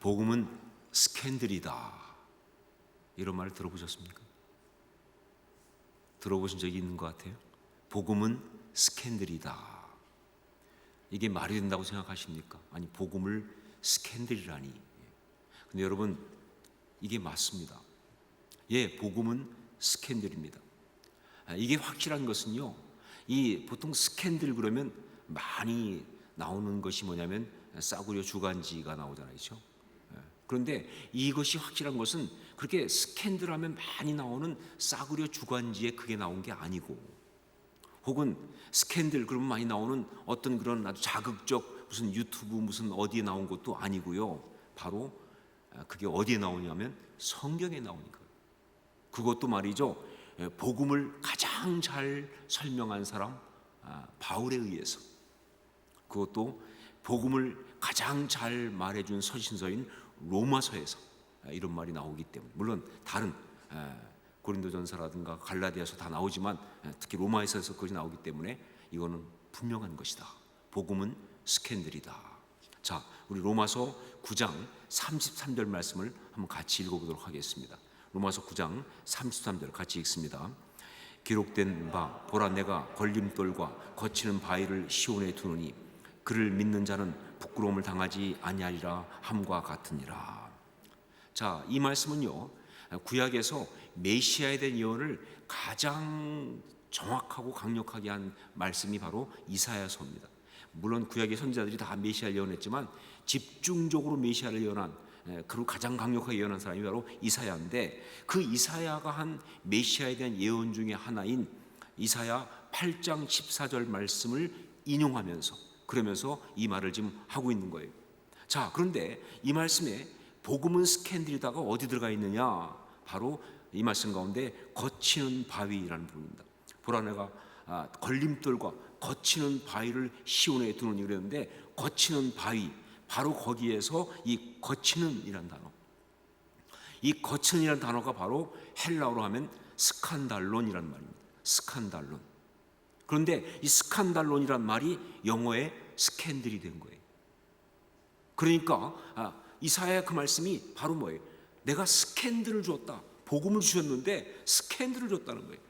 복음은 스캔들이다, 이런 말 들어보셨습니까? 들어보신 적이 있는 것 같아요. 복음은 스캔들이다. 이게 말이 된다고 생각하십니까? 아니, 복음을 스캔들이라니. 근데 여러분, 이게 맞습니다. 예, 복음은 스캔들입니다. 이게 확실한 것은요, 이 보통 스캔들 그러면 많이 나오는 것이 뭐냐면 싸구려 주간지가 나오잖아요, 그렇죠? 그런데 이것이 확실한 것은 그렇게 스캔들하면 많이 나오는 싸구려 주간지에 그게 나온 게 아니고, 혹은 스캔들 그러면 많이 나오는 어떤 그런 아주 자극적 무슨 유튜브 무슨 어디에 나온 것도 아니고요. 바로 그게 어디에 나오냐면 성경에 나오니까. 그것도 말이죠, 복음을 가장 잘 설명한 사람 바울에 의해서, 그것도 복음을 가장 잘 말해준 서신서인 로마서에서 이런 말이 나오기 때문에, 물론 다른 고린도전서라든가 갈라디아서 다 나오지만 특히 로마에서 그것이 나오기 때문에 이거는 분명한 것이다. 복음은 스캔들이다. 자, 우리 로마서 9장 33절 말씀을 한번 같이 읽어보도록 하겠습니다. 로마서 9장 33절 같이 읽습니다. 기록된 바 보라, 내가 걸림돌과 거치는 바위를 시온에 두노니 그를 믿는 자는 부끄러움을 당하지 아니하리라 함과 같으니라. 자, 이 말씀은요, 구약에서 메시아에 대한 예언을 가장 정확하고 강력하게 한 말씀이 바로 이사야서입니다. 물론 구약의 선지자들이 다 메시아를 예언했지만 집중적으로 메시아를 예언한, 그리고 가장 강력하게 예언한 사람이 바로 이사야인데, 그 이사야가 한 메시아에 대한 예언 중에 하나인 이사야 8장 14절 말씀을 인용하면서, 그러면서 이 말을 지금 하고 있는 거예요. 자, 그런데 이 말씀에 복음은 스캔들이다가 어디 들어가 있느냐? 바로 이 말씀 가운데 거치는 바위라는 부분입니다. 보라, 내가 걸림돌과 거치는 바위를 시온에 두노니 그랬는데, 거치는 바위, 바로 거기에서 이 거치는 이라는 단어, 이 거치는 이라는 단어가 바로 헬라어로 하면 스칸달론이라는 말입니다. 스칸달론. 그런데 이 스칸달론이라는 말이 영어의 스캔들이 된 거예요. 그러니까 이사야의 그 말씀이 바로 뭐예요? 내가 스캔들을 줬다, 복음을 주셨는데 스캔들을 줬다는 거예요.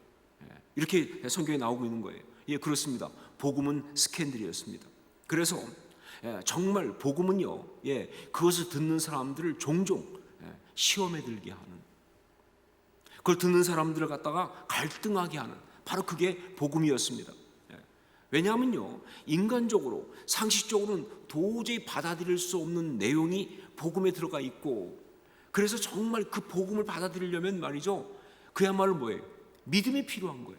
이렇게 성경에 나오고 있는 거예요. 예, 그렇습니다. 복음은 스캔들이었습니다. 그래서 정말 복음은요, 예, 그것을 듣는 사람들을 종종 시험에 들게 하는, 그걸 듣는 사람들을 갖다가 갈등하게 하는, 바로 그게 복음이었습니다. 왜냐하면요, 인간적으로 상식적으로는 도저히 받아들일 수 없는 내용이 복음에 들어가 있고, 그래서 정말 그 복음을 받아들이려면 말이죠, 그야말로 뭐예요? 믿음이 필요한 거예요.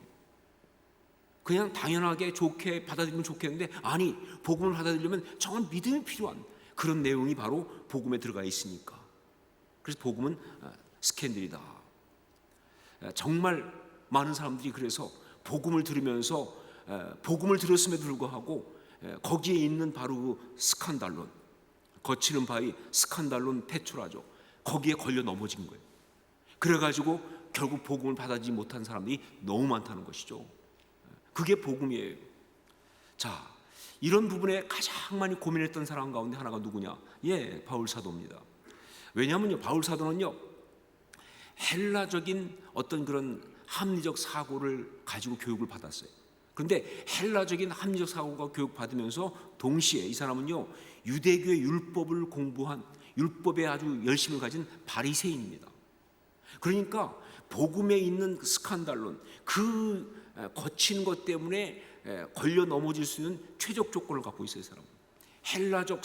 그냥 당연하게 좋게 받아들이면 좋겠는데, 아니, 복음을 받아들이려면 정말 믿음이 필요한 그런 내용이 바로 복음에 들어가 있으니까. 그래서 복음은 스캔들이다. 정말 많은 사람들이 그래서 복음을 들으면서, 복음을 들었음에도 불구하고 거기에 있는 바로 그 스칸달론, 거치는 바위, 스칸달론 페투라죠, 거기에 걸려 넘어진 거예요. 그래가지고 결국 복음을 받아들이지 못한 사람들이 너무 많다는 것이죠. 그게 복음이에요. 자, 이런 부분에 가장 많이 고민했던 사람 가운데 하나가 누구냐? 예, 바울 사도입니다. 왜냐하면요, 바울 사도는요, 헬라적인 어떤 그런 합리적 사고를 가지고 교육을 받았어요. 그런데 헬라적인 합리적 사고가 교육받으면서 동시에 이 사람은요, 유대교의 율법을 공부한, 율법에 아주 열심을 가진 바리새인입니다. 그러니까 복음에 있는 그 스칸달론, 그 거친 것 때문에 걸려 넘어질 수 있는 최적 조건을 갖고 있어요. 이 사람은 헬라적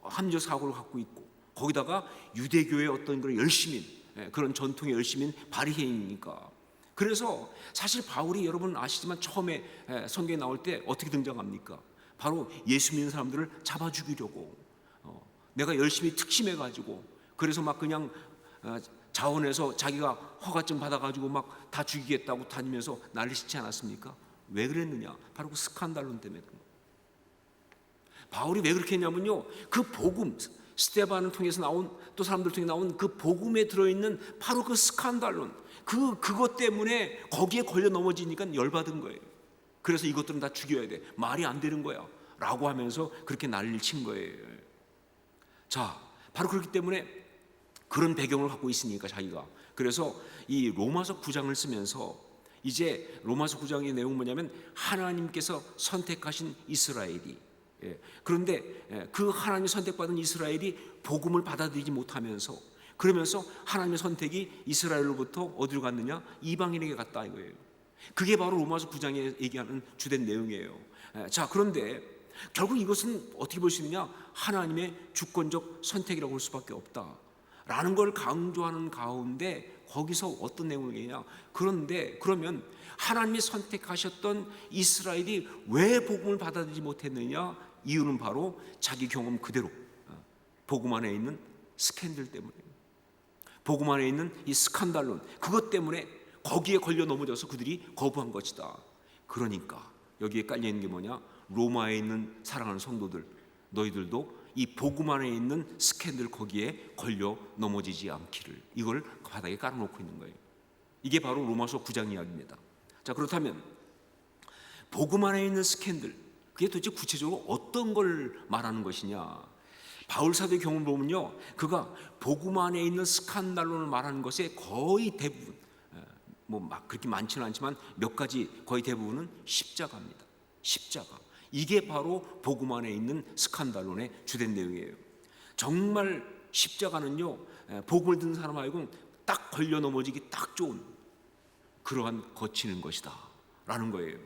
합리적 사고를 갖고 있고, 거기다가 유대교의 어떤 그런 열심인, 그런 전통의 열심인 바리새인이니까. 그래서 사실 바울이, 여러분 아시지만 처음에 성경에 나올 때 어떻게 등장합니까? 바로 예수 믿는 사람들을 잡아 죽이려고, 내가 열심히 특심해가지고, 그래서 막 그냥 자원해서 자기가 허가증 받아가지고 막 다 죽이겠다고 다니면서 난리 치지 않았습니까? 왜 그랬느냐? 바로 그 스칸달론 때문에. 바울이 왜 그렇게 했냐면요, 그 복음, 스데반을 통해서 나온, 또 사람들 통해 나온 그 복음에 들어있는 바로 그 스칸달론, 그것 때문에 거기에 걸려 넘어지니까 열받은 거예요. 그래서 이것들은 다 죽여야 돼, 말이 안 되는 거야 라고 하면서 그렇게 난리를 친 거예요. 자, 바로 그렇기 때문에 그런 배경을 갖고 있으니까 자기가. 그래서 이 로마서 9장을 쓰면서 이제 로마서 9장의 내용은 뭐냐면 하나님께서 선택하신 이스라엘이, 그런데 그 하나님이 선택받은 이스라엘이 복음을 받아들이지 못하면서, 그러면서 하나님의 선택이 이스라엘로부터 어디로 갔느냐? 이방인에게 갔다 이거예요. 그게 바로 로마서 9장에 얘기하는 주된 내용이에요. 자, 그런데 결국 이것은 어떻게 볼 수 있느냐? 하나님의 주권적 선택이라고 볼 수밖에 없다라는 걸 강조하는 가운데 거기서 어떤 내용이냐? 그런데 그러면 하나님이 선택하셨던 이스라엘이 왜 복음을 받아들이지 못했느냐? 이유는 바로 자기 경험 그대로 복음 안에 있는 스캔들 때문에, 복음 안에 있는 이 스칸달론, 그것 때문에 거기에 걸려 넘어져서 그들이 거부한 것이다. 그러니까 여기에 깔려 있는 게 뭐냐? 로마에 있는 사랑하는 성도들, 너희들도 이 복음 안에 있는 스캔들 거기에 걸려 넘어지지 않기를, 이걸 바닥에 깔아놓고 있는 거예요. 이게 바로 로마서 9장 이야기입니다. 자, 그렇다면 복음 안에 있는 스캔들, 그게 도대체 구체적으로 어떤 걸 말하는 것이냐? 바울 사도의 경우를 보면요, 그가 복음 안에 있는 스칸달론을 말하는 것의 거의 대부분, 뭐 막 그렇게 많지는 않지만 몇 가지, 거의 대부분은 십자가입니다. 십자가. 이게 바로 복음 안에 있는 스칸달론의 주된 내용이에요. 정말 십자가는요, 복음을 듣는 사람 말고 딱 걸려 넘어지기 딱 좋은 그러한 거치는 것이다 라는 거예요.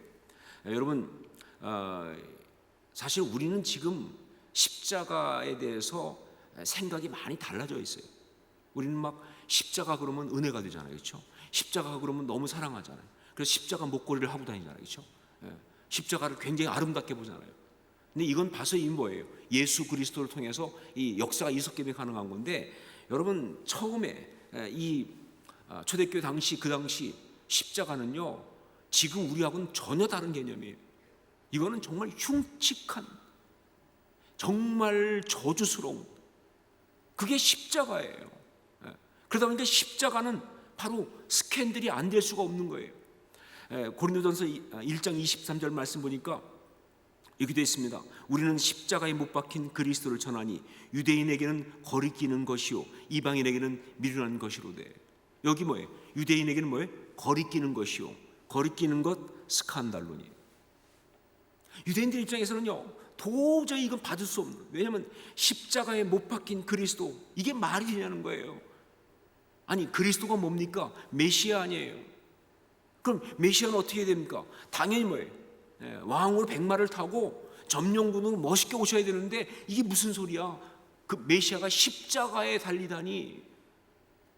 여러분, 사실 우리는 지금 십자가에 대해서 생각이 많이 달라져 있어요. 우리는 막 십자가 그러면 은혜가 되잖아요, 그렇죠? 십자가 그러면 너무 사랑하잖아요. 그래서 십자가 목걸이를 하고 다니잖아요, 그렇죠? 십자가를 굉장히 아름답게 보잖아요. 근데 이건 봐서 이 뭐예요? 예수 그리스도를 통해서 이 역사가 이석계에 가능한 건데, 여러분 처음에 이 초대교회 당시, 그 당시 십자가는요, 지금 우리하고는 전혀 다른 개념이에요. 이거는 정말 흉측한, 정말 저주스러운, 그게 십자가예요. 그러다 보니까 십자가는 바로 스캔들이 안 될 수가 없는 거예요. 고린도전서 1장 23절 말씀 보니까 이렇게 되어 있습니다. 우리는 십자가에 못 박힌 그리스도를 전하니 유대인에게는 거리끼는 것이요 이방인에게는 미련한 것이로되. 여기 뭐예요? 유대인에게는 뭐예요? 거리끼는 것이요, 거리끼는 것 스칸달론이에요. 유대인들 입장에서는요, 도저히 이건 받을 수 없는, 왜냐하면 십자가에 못 박힌 그리스도, 이게 말이 되냐는 거예요. 아니, 그리스도가 뭡니까? 메시아 아니에요. 그럼 메시아는 어떻게 됩니까? 당연히 뭐예요? 왕으로 백마를 타고 점령군으로 멋있게 오셔야 되는데, 이게 무슨 소리야? 그 메시아가 십자가에 달리다니,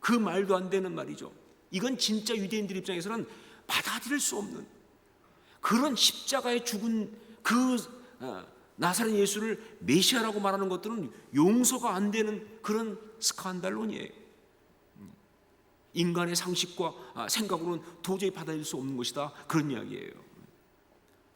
그 말도 안 되는 말이죠. 이건 진짜 유대인들 입장에서는 받아들일 수 없는 그런 십자가에 죽은 그 나사렛 예수를 메시아라고 말하는 것들은 용서가 안 되는 그런 스칸달론이에요. 인간의 상식과 생각으로는 도저히 받아들일 수 없는 것이다, 그런 이야기예요.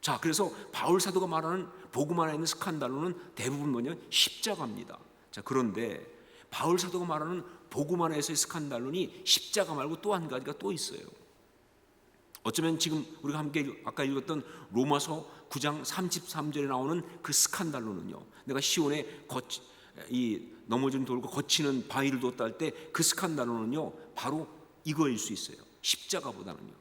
자, 그래서 바울 사도가 말하는 복음 안에 있는 스칸달론은 대부분 뭐냐? 십자가입니다. 자, 그런데 바울 사도가 말하는 복음 안에서의 스칸달론이 십자가 말고 또 한 가지가 또 있어요. 어쩌면 지금 우리가 함께 아까 읽었던 로마서 9장 33절에 나오는 그 스칸달론은요, 내가 시온에 이 넘어진 돌과 거치는 바위를 뒀다 할 때 그 스칸달론은요, 바로 이거일 수 있어요. 십자가보다는요.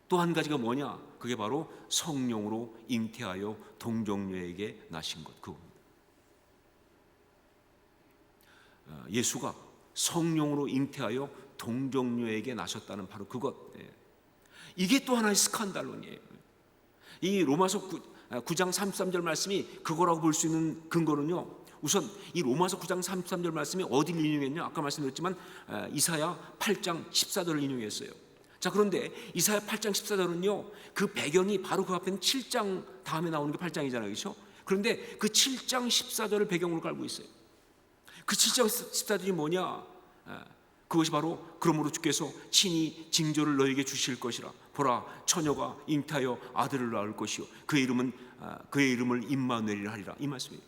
또 한 가지가 뭐냐? 그게 바로 성령으로 잉태하여 동정녀에게 나신 것, 그겁니다. 예수가 성령으로 잉태하여 동정녀에게 나셨다는 바로 그것, 이게 또 하나의 스칸달론이에요. 이 로마서 9장 33절 말씀이 그거라고 볼 수 있는 근거는요, 우선 이 로마서 9장 33절 말씀이 어디를 인용했냐? 아까 말씀드렸지만 이사야 8장 14절을 인용했어요. 자, 그런데 이사야 8장 14절은요, 그 배경이 바로 그 앞에는 7장 다음에 나오는 게 8장이잖아요, 그렇죠? 그런데 그 7장 14절을 배경으로 깔고 있어요. 그 7장 14절이 뭐냐? 그것이 바로 그러므로 주께서 친히 징조를 너에게 주실 것이라. 보라, 처녀가 잉태하여 아들을 낳을 것이요 그의 이름을 임마누엘이라 하리라. 이 말씀이에요.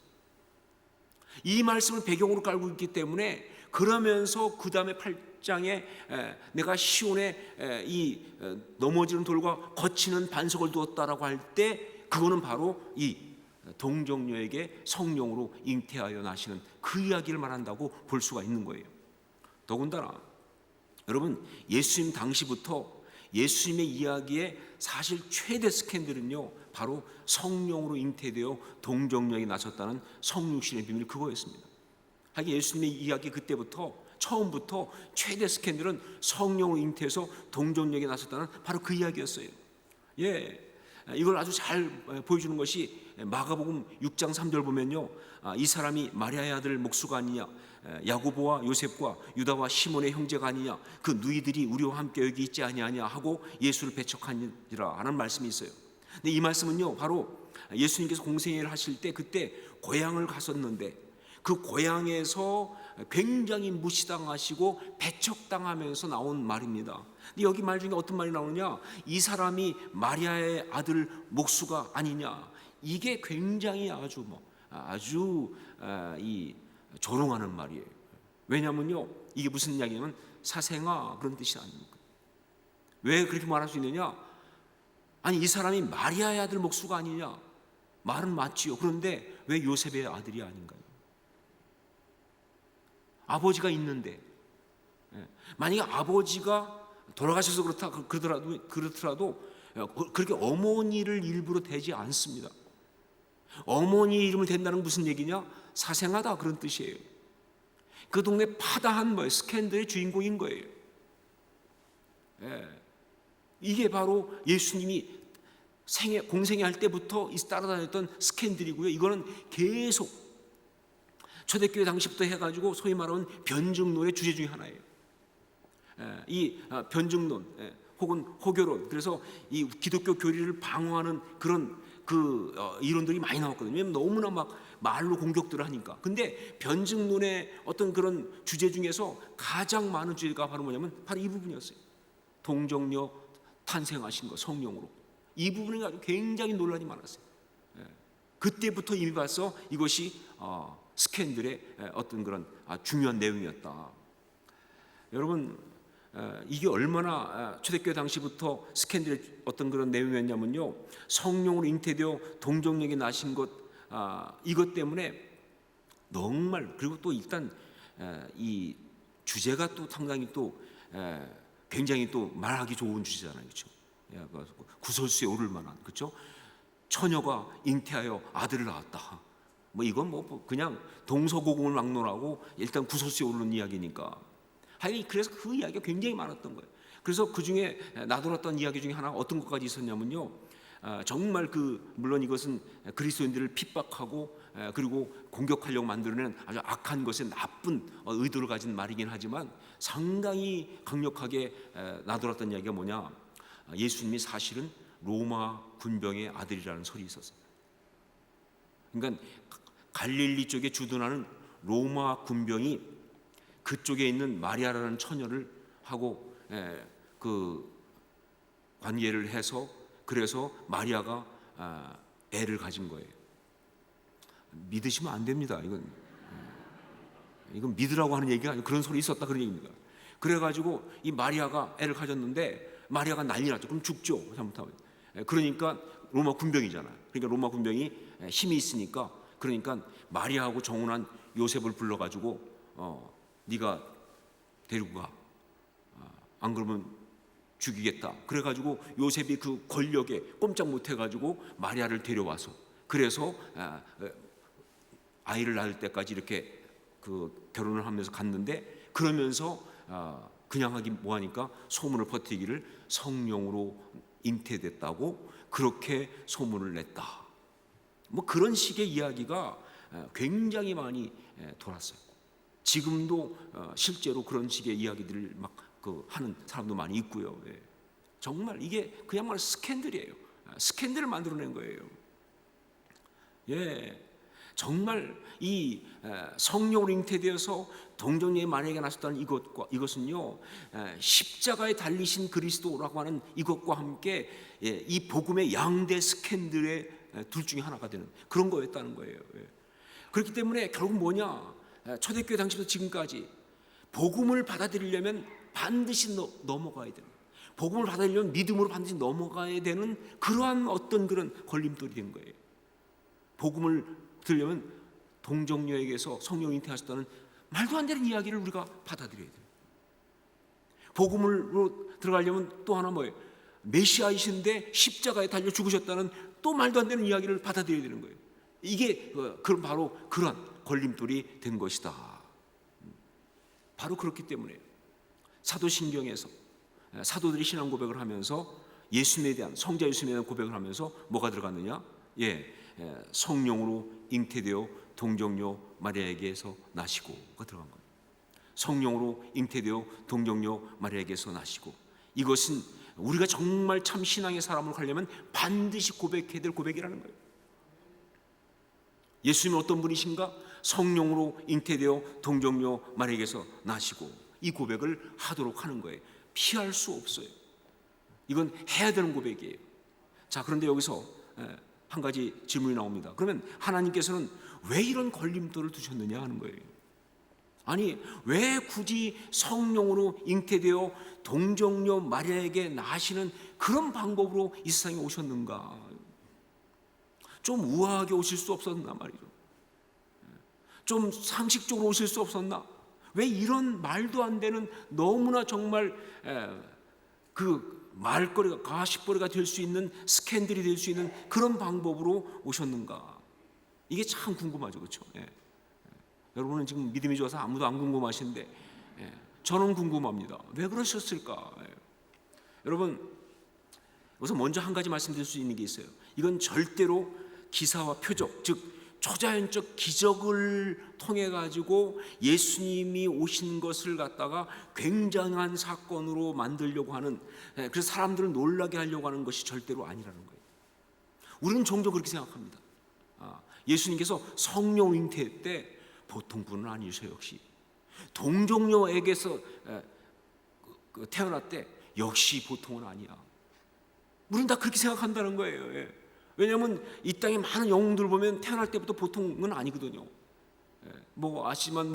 이 말씀을 배경으로 깔고 있기 때문에, 그러면서 그 다음에 8장에 내가 시온에 이 넘어지는 돌과 거치는 반석을 두었다라고 할 때, 그거는 바로 이 동정녀에게 성령으로 잉태하여 나시는 그 이야기를 말한다고 볼 수가 있는 거예요. 더군다나 여러분, 예수님 당시부터 예수님의 이야기의 사실 최대 스캔들은요, 바로 성령으로 잉태되어 동정녀에게 나섰다는 성육신의 비밀, 그거였습니다. 하긴 예수님의 이야기 그때부터 처음부터 최대 스캔들은 성령으로 잉태해서 동정녀에게 나섰다는 바로 그 이야기였어요. 이걸 아주 잘 보여주는 것이 마가복음 6장 3절 보면요, 이 사람이 마리아의 아들 목수가 아니냐, 야고보와 요셉과 유다와 시몬의 형제가 아니냐, 그 누이들이 우리와 함께 여기 있지 아니하냐 하고 예수를 배척하니라 하는 말씀이 있어요. 근데 이 말씀은요, 바로 예수님께서 공생애를 하실 때 그때 고향을 갔었는데 그 고향에서 굉장히 무시당하시고 배척당하면서 나온 말입니다. 근데 여기 말 중에 어떤 말이 나오느냐, 이 사람이 마리아의 아들 목수가 아니냐, 이게 굉장히 아주 조롱하는 말이에요. 왜냐면요, 이게 무슨 이야기냐면 사생아 그런 뜻이 아닙니까? 왜 그렇게 말할 수 있느냐? 아니, 이 사람이 마리아의 아들 목수가 아니냐, 말은 맞지요. 그런데 왜 요셉의 아들이 아닌가요? 아버지가 있는데, 만약에 아버지가 돌아가셔서 그렇더라도 그렇게 어머니를 일부러 대지 않습니다. 어머니 이름을 댄다는 무슨 얘기냐? 사생하다 그런 뜻이에요. 그 동네 파다한 스캔들의 주인공인 거예요. 이게 바로 예수님이 공생애 할 때부터 따라다녔던 스캔들이고요. 이거는 계속 초대교회 당시부터 해가지고 소위 말하는 변증론의 주제 중에 하나예요. 이 변증론 혹은 호교론, 그래서 이 기독교 교리를 방어하는 그런 이론들이 많이 나왔거든요. 왜냐하면 너무나 막 말로 공격들을 하니까. 근데 변증론의 어떤 그런 주제 중에서 가장 많은 주제가 바로 뭐냐면 바로 이 부분이었어요. 동정녀 탄생하신 것, 성령으로. 이 부분이 아주 굉장히 논란이 많았어요. 그때부터 이미 봐서 이것이 스캔들의 어떤 그런 중요한 내용이었다. 여러분, 이게 얼마나 초대교회 당시부터 스캔들의 어떤 그런 내용이었냐면요, 성령으로 잉태되어 동정녀에게 나신 것, 이것 때문에 정말, 그리고 또 일단 이 주제가 또 상당히 또 굉장히 또 말하기 좋은 주제잖아요, 그렇죠? 구설수에 오를 만한, 그렇죠? 처녀가 잉태하여 아들을 낳았다. 이건 그냥 동서고금을 막론하고 일단 구설수에 오르는 이야기니까. 그래서 그 이야기가 굉장히 많았던 거예요. 그래서 그 중에 나돌았던 이야기 중에 하나가 어떤 것까지 있었냐면요, 정말 물론 이것은 그리스도인들을 핍박하고 그리고 공격하려고 만들어낸 아주 악한 것에 나쁜 의도를 가진 말이긴 하지만 상당히 강력하게 나돌았던 이야기가 뭐냐, 예수님이 사실은 로마 군병의 아들이라는 설이 있었어요. 그러니까 갈릴리 쪽에 주둔하는 로마 군병이 그쪽에 있는 마리아라는 처녀를 하고 관계를 해서, 그래서 마리아가 애를 가진 거예요. 믿으시면 안 됩니다. 이건 믿으라고 하는 얘기가 아니고 그런 소리 있었다 그런 얘기입니다. 그래가지고 이 마리아가 애를 가졌는데 마리아가 난리 났죠. 그럼 죽죠, 잘못하면. 그러니까 로마 군병이잖아요. 그러니까 로마 군병이 힘이 있으니까, 그러니까 마리아하고 정혼한 요셉을 불러가지고 네가 데리고 가, 안 그러면 죽이겠다. 그래가지고 요셉이 그 권력에 꼼짝 못해가지고 마리아를 데려와서, 그래서 아이를 낳을 때까지 이렇게 결혼을 하면서 갔는데, 그러면서 그냥 하기 뭐하니까 소문을 퍼뜨리기를 성령으로 잉태됐다고 그렇게 소문을 냈다. 그런 식의 이야기가 굉장히 많이 돌았어요. 지금도 실제로 그런 식의 이야기들을 막 하는 사람도 많이 있고요. 정말 이게 그야말로 스캔들이에요. 스캔들을 만들어낸 거예요. 정말 이 성령으로 잉태되어서 동정녀의 마리아에게 나섰다는 이것은요, 십자가에 달리신 그리스도라고 하는 이것과 함께 이 복음의 양대 스캔들의 둘 중에 하나가 되는 그런 거였다는 거예요. 그렇기 때문에 결국 뭐냐, 초대교회 당시부터 지금까지 복음을 받아들이려면 반드시 넘어가야 되는, 복음을 받아들이려면 믿음으로 반드시 넘어가야 되는 그러한 어떤 그런 걸림돌이 된 거예요. 복음을 들으려면 동정녀에게서 성령 잉태하셨다는 말도 안 되는 이야기를 우리가 받아들여야 돼요. 복음으로 들어가려면 또 하나 뭐예요? 메시아이신데 십자가에 달려 죽으셨다는 또 말도 안 되는 이야기를 받아들여야 되는 거예요. 이게 그럼 바로 그런 걸림돌이 된 것이다. 바로 그렇기 때문에 사도신경에서 사도들이 신앙 고백을 하면서 예수님에 대한, 성자 예수님에 대한 고백을 하면서 뭐가 들어갔느냐? 성령으로 잉태되어 동정녀 마리아에게서 나시고가 들어간 거예요. 성령으로 잉태되어 동정녀 마리아에게서 나시고, 이것은 우리가 정말 참 신앙의 사람으로 가려면 반드시 고백해야 될 고백이라는 거예요. 예수님은 어떤 분이신가? 성령으로 잉태되어 동정녀 마리아에게서 나시고, 이 고백을 하도록 하는 거예요. 피할 수 없어요. 이건 해야 되는 고백이에요. 자, 그런데 여기서 한 가지 질문이 나옵니다. 그러면 하나님께서는 왜 이런 걸림돌을 두셨느냐 하는 거예요. 아니, 왜 굳이 성령으로 잉태되어 동정녀 마리아에게 나시는 그런 방법으로 이 세상에 오셨는가? 좀 우아하게 오실 수 없었나 말이죠. 좀 상식적으로 오실 수 없었나? 왜 이런 말도 안 되는, 너무나 정말 그 말거리가, 가십거리가 될 수 있는, 스캔들이 될 수 있는 그런 방법으로 오셨는가? 이게 참 궁금하죠, 그렇죠? 여러분은 지금 믿음이 좋아서 아무도 안 궁금하신데, 저는 궁금합니다. 왜 그러셨을까? 여러분, 우선 먼저 한 가지 말씀드릴 수 있는 게 있어요. 이건 절대로 기사와 표적, 즉 초자연적 기적을 통해 가지고 예수님이 오신 것을 갖다가 굉장한 사건으로 만들려고 하는, 그래서 사람들을 놀라게 하려고 하는 것이 절대로 아니라는 거예요. 우리는 종종 그렇게 생각합니다. 예수님께서 성령 잉태 때 보통 분은 아니셔요. 역시 동정녀에게서 태어났대, 역시 보통은 아니야. 우리는 다 그렇게 생각한다는 거예요. 왜냐하면 이 땅에 많은 영웅들 보면 태어날 때부터 보통은 아니거든요. 뭐 아시지만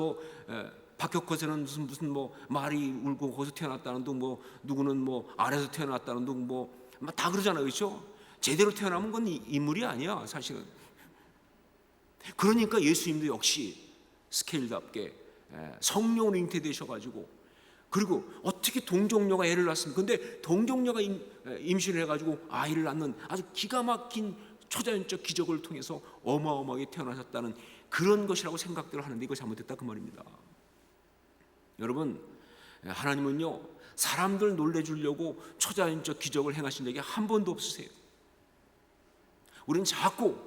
박혁거세는 무슨 뭐 말이 울고 거기서 태어났다는 둥, 뭐 누구는 뭐 아래에서 태어났다는 둥, 뭐 다 그러잖아요, 그렇죠? 제대로 태어나면 그건 인물이 아니야, 사실은. 그러니까 예수님도 역시 스케일답게 성령으로 잉태되셔가지고, 그리고 어떻게 동정녀가 애를 낳습니까? 근데 동정녀가 임신을 해가지고 아이를 낳는 아주 기가 막힌 초자연적 기적을 통해서 어마어마하게 태어나셨다는 그런 것이라고 생각들을 하는데, 이거 잘못됐다 그 말입니다. 여러분, 하나님은요, 사람들 놀래주려고 초자연적 기적을 행하신 적이 한 번도 없으세요. 우리는 자꾸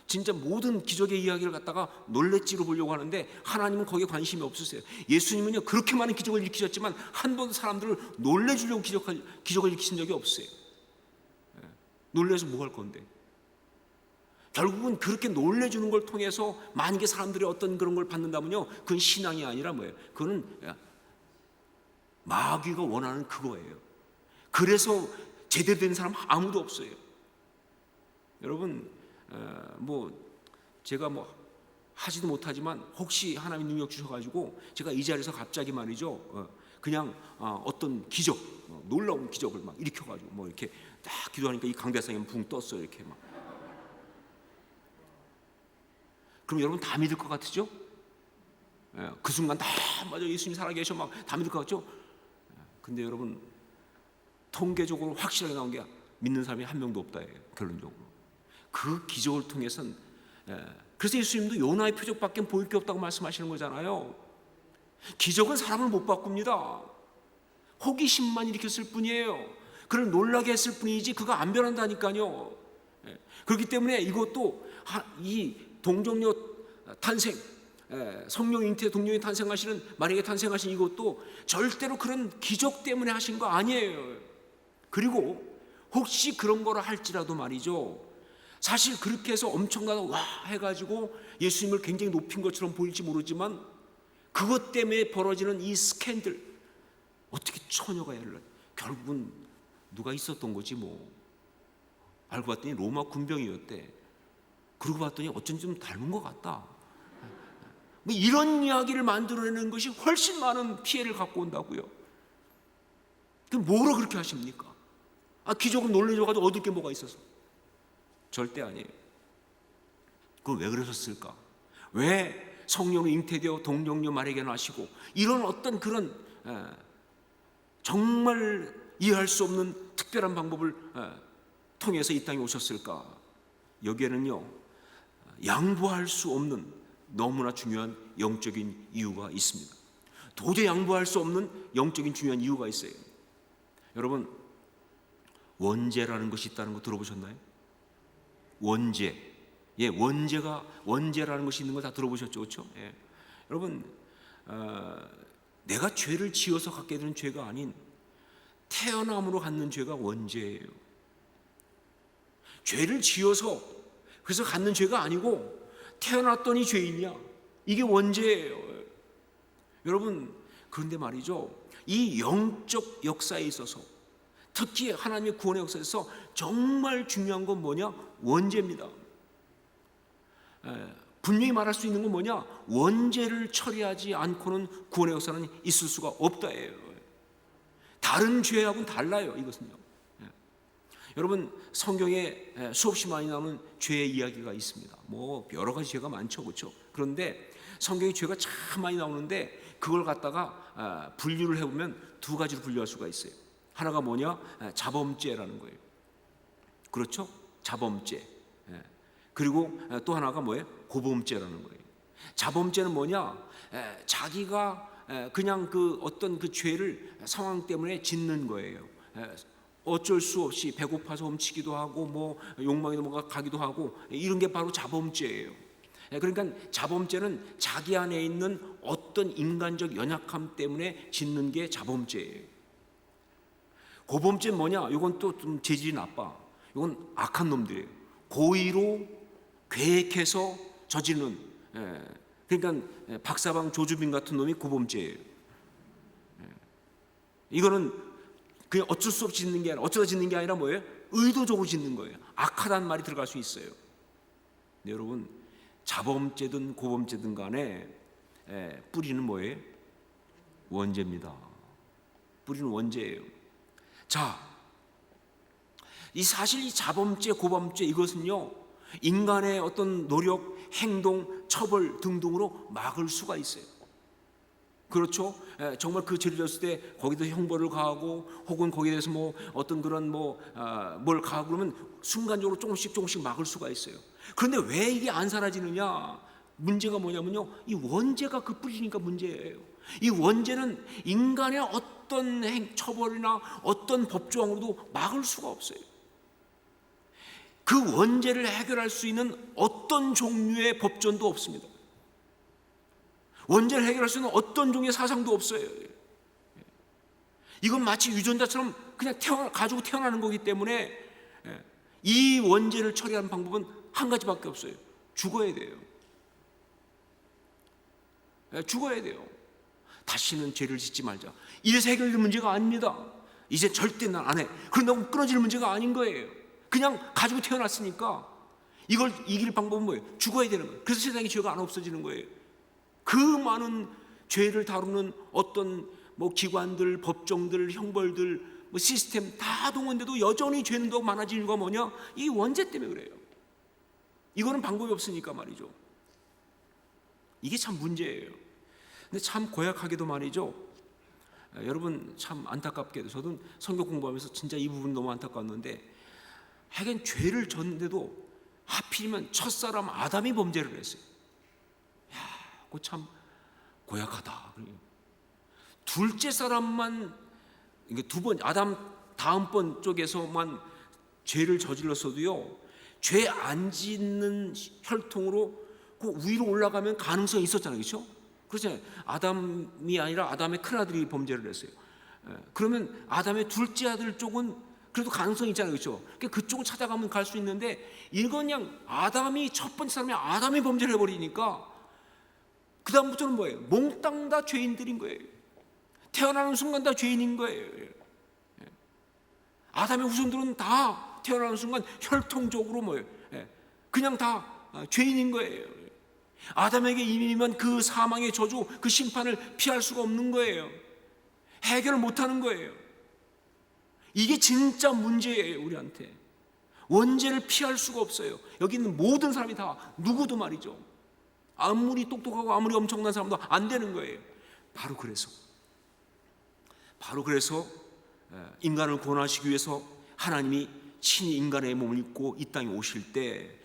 진짜 모든 기적의 이야기를 갖다가 놀래찌로 보려고 하는데, 하나님은 거기에 관심이 없으세요. 예수님은요, 그렇게 많은 기적을 일으키셨지만 한 번도 사람들을 놀래주려고 기적을 일으키신 적이 없어요. 놀래서 뭐 할 건데? 결국은 그렇게 놀래주는 걸 통해서 만약에 사람들이 어떤 그런 걸 받는다면요, 그건 신앙이 아니라 뭐예요? 그거는 마귀가 원하는 그거예요. 그래서 제대로 된 사람 아무도 없어요. 여러분, 뭐 제가 뭐 하지도 못하지만 혹시 하나님 능력 주셔가지고 제가 이 자리에서 갑자기 말이죠, 그냥 어떤 기적, 놀라운 기적을 막 일으켜가지고 뭐 이렇게 딱 기도하니까 이 강대상이 붕 떴어요, 이렇게 막. 그럼 여러분 다 믿을 것 같으죠? 그 순간 다 맞아, 예수님 살아계셔, 막 다 믿을 것 같죠? 근데 여러분, 통계적으로 확실하게 나온 게 믿는 사람이 한 명도 없다예요, 결론적으로. 그 기적을 통해서는, 그래서 예수님도 요나의 표적밖에 보일 게 없다고 말씀하시는 거잖아요. 기적은 사람을 못 바꿉니다. 호기심만 일으켰을 뿐이에요. 그를 놀라게 했을 뿐이지 그가 안 변한다니까요. 그렇기 때문에 이것도 이 동정녀 탄생, 성령 잉태 동정녀 탄생하시는, 마리아가 탄생하신 이것도 절대로 그런 기적 때문에 하신 거 아니에요. 그리고 혹시 그런 거라 할지라도 말이죠, 사실 그렇게 해서 엄청나게 와 해가지고 예수님을 굉장히 높인 것처럼 보일지 모르지만 그것 때문에 벌어지는 이 스캔들, 어떻게 처녀가 애를 낳, 결국은 누가 있었던 거지 뭐. 알고 봤더니 로마 군병이었대. 그러고 봤더니 어쩐지 좀 닮은 것 같다. 뭐 이런 이야기를 만들어내는 것이 훨씬 많은 피해를 갖고 온다고요. 그럼 뭐로 그렇게 하십니까? 기적은 놀래줘가지고 얻을 게 뭐가 있어서? 절대 아니에요. 그건 왜 그러셨을까? 왜 성령으로 잉태되어 동정녀 마리아에게 나시고 이런 어떤 그런 정말 이해할 수 없는 특별한 방법을 통해서 이 땅에 오셨을까? 여기에는요, 양보할 수 없는 너무나 중요한 영적인 이유가 있습니다. 도저히 양보할 수 없는 영적인 중요한 이유가 있어요. 여러분, 원죄라는 것이 있다는 거 들어보셨나요? 원죄. 예, 원죄라는 것이 있는 거 다 들어보셨죠, 그렇죠? 예. 여러분, 내가 죄를 지어서 갖게 되는 죄가 아닌 태어남으로 갖는 죄가 원죄예요. 죄를 지어서 그래서 갖는 죄가 아니고 태어났더니 죄인이야. 이게 원죄예요. 여러분, 그런데 말이죠, 이 영적 역사에 있어서 특히 하나님의 구원의 역사에서 정말 중요한 건 뭐냐? 원죄입니다. 분명히 말할 수 있는 건 뭐냐? 원죄를 처리하지 않고는 구원의 역사는 있을 수가 없다예요. 다른 죄하고는 달라요, 이것은요. 여러분, 성경에 수없이 많이 나오는 죄의 이야기가 있습니다. 뭐 여러 가지 죄가 많죠, 그렇죠? 그런데 성경에 죄가 참 많이 나오는데 그걸 갖다가 분류를 해보면 두 가지로 분류할 수가 있어요. 하나가 뭐냐? 자범죄라는 거예요. 그렇죠? 자범죄. 그리고 또 하나가 뭐예요? 고범죄라는 거예요. 자범죄는 뭐냐? 자기가 그냥 그 어떤 그 죄를 상황 때문에 짓는 거예요. 어쩔 수 없이 배고파서 훔치기도 하고 뭐 욕망이 넘어가기도 하고 이런 게 바로 자범죄예요. 그러니까 자범죄는 자기 안에 있는 어떤 인간적 연약함 때문에 짓는 게 자범죄예요. 고범죄는 뭐냐? 이건 또 좀 재질이 나빠. 이건 악한 놈들이에요. 고의로 계획해서 저지르는, 그러니까 박사방 조주빈 같은 놈이 고범죄예요. 이거는 그냥 어쩔 수 없이 짓는 게 아니라, 어쩌다 짓는 게 아니라 뭐예요? 의도적으로 짓는 거예요. 악하다는 말이 들어갈 수 있어요. 네, 여러분, 자범죄든 고범죄든 간에 뿌리는 뭐예요? 원죄입니다. 뿌리는 원죄예요. 자, 사실 이 자범죄, 고범죄 이것은요, 인간의 어떤 노력, 행동, 처벌 등등으로 막을 수가 있어요. 그렇죠? 정말 그 죄를 졌을 때 거기도 형벌을 가하고 혹은 거기에 대해서 뭐 어떤 그런 뭘 가하고 그러면 순간적으로 조금씩 막을 수가 있어요. 그런데 왜 이게 안 사라지느냐? 문제가 뭐냐면요, 이 원죄가 그 뿌리니까 문제예요. 이 원죄는 인간의 어떤 처벌이나 어떤 법조항으로도 막을 수가 없어요. 그 원죄를 해결할 수 있는 어떤 종류의 법전도 없습니다. 원죄를 해결할 수 있는 어떤 종류의 사상도 없어요. 이건 마치 유전자처럼 그냥 가지고 태어나는 거기 때문에 이 원죄를 처리하는 방법은 한 가지밖에 없어요. 죽어야 돼요. 죽어야 돼요. 다시는 죄를 짓지 말자. 이래서 해결될 문제가 아닙니다. 이제 절대 난 안 해. 그런다고 끊어질 문제가 아닌 거예요. 그냥 가지고 태어났으니까 이걸 이길 방법은 뭐예요? 죽어야 되는 거예요. 그래서 세상에 죄가 안 없어지는 거예요. 그 많은 죄를 다루는 어떤 기관들, 법정들, 형벌들, 시스템 다 동원돼도 여전히 죄는 더 많아지는 거 뭐냐? 이 원죄 때문에 그래요. 이거는 방법이 없으니까 말이죠. 이게 참 문제예요. 근데 참 고약하게도 말이죠. 여러분, 참 안타깝게도 저도 성경 공부하면서 진짜 이 부분 너무 안타까웠는데, 하긴 죄를 졌는데도 하필이면 첫사람 아담이 범죄를 했어요. 야, 그거 참 고약하다. 둘째 사람만, 두 번, 아담 다음번 쪽에서만 죄를 저질렀어도요, 죄 안 짓는 혈통으로 그 위로 올라가면 가능성이 있었잖아요. 그렇죠? 그렇잖아요. 아담이 아니라 아담의 큰아들이 범죄를 했어요. 그러면 아담의 둘째 아들 쪽은 그래도 가능성이 있잖아요. 그렇죠? 그쪽을 찾아가면 갈 수 있는데, 이건 그냥 아담이 첫 번째 사람이 아담이 범죄를 해버리니까 그 다음부터는 뭐예요? 몽땅 다 죄인들인 거예요. 태어나는 순간 다 죄인인 거예요. 아담의 후손들은 다 태어나는 순간 혈통적으로 뭐예요? 그냥 다 죄인인 거예요. 아담에게 임한 그 사망의 저주, 그 심판을 피할 수가 없는 거예요. 해결을 못하는 거예요. 이게 진짜 문제예요, 우리한테. 원죄를 피할 수가 없어요. 여기 있는 모든 사람이 다 누구도 말이죠. 아무리 똑똑하고 아무리 엄청난 사람도 안 되는 거예요. 바로 그래서 인간을 구원하시기 위해서 하나님이 친히 인간의 몸을 입고 이 땅에 오실 때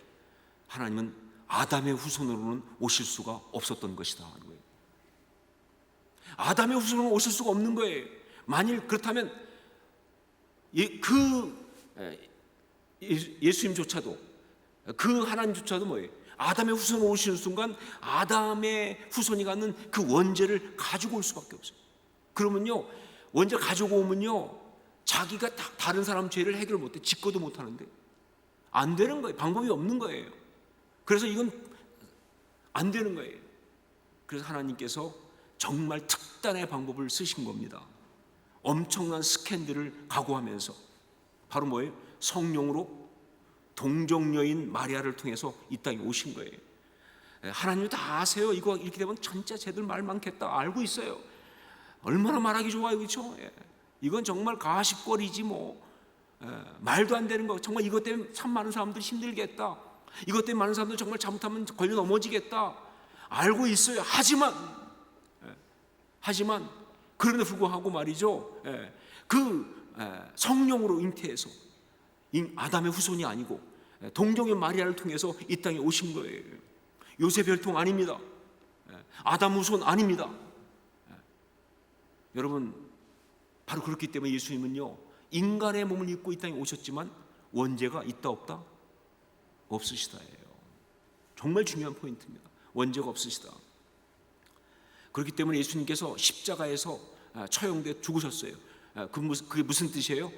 하나님은 아담의 후손으로는 오실 수가 없었던 것이다 하는 거예요. 아담의 후손으로는 오실 수가 없는 거예요. 만일 그렇다면 예수님조차도, 그 하나님조차도 뭐예요? 아담의 후손으로 오시는 순간 아담의 후손이 갖는 그 원죄를 가지고 올 수밖에 없어요. 그러면요, 원죄 가지고 오면요, 자기가 다른 사람 죄를 해결 못해, 짓고도 못하는데 안 되는 거예요. 방법이 없는 거예요. 그래서 이건 안 되는 거예요. 그래서 하나님께서 정말 특단의 방법을 쓰신 겁니다. 엄청난 스캔들을 각오하면서 바로 뭐예요? 성령으로 동정녀인 마리아를 통해서 이 땅에 오신 거예요. 하나님도 다 아세요. 이거 이렇게 되면 진짜 쟤들 말 많겠다 알고 있어요. 얼마나 말하기 좋아요, 그렇죠? 이건 정말 가십거리지 뭐. 말도 안 되는 거. 정말 이것 때문에 참 많은 사람들이 힘들겠다. 이것 때문에 많은 사람들 정말 잘못하면 걸려 넘어지겠다 알고 있어요. 하지만 그런데 불구하고 말이죠, 성령으로 잉태해서 아담의 후손이 아니고 동정의 마리아를 통해서 이 땅에 오신 거예요. 요셉 혈통 아닙니다. 아담 후손 아닙니다. 여러분, 바로 그렇기 때문에 예수님은요, 인간의 몸을 입고 이 땅에 오셨지만 원죄가 있다 없다? 없으시다예요. 정말 중요한 포인트입니다. 원죄가 없으시다. 그렇기 때문에 예수님께서 십자가에서 처형돼 죽으셨어요. 그게 무슨 뜻이에요?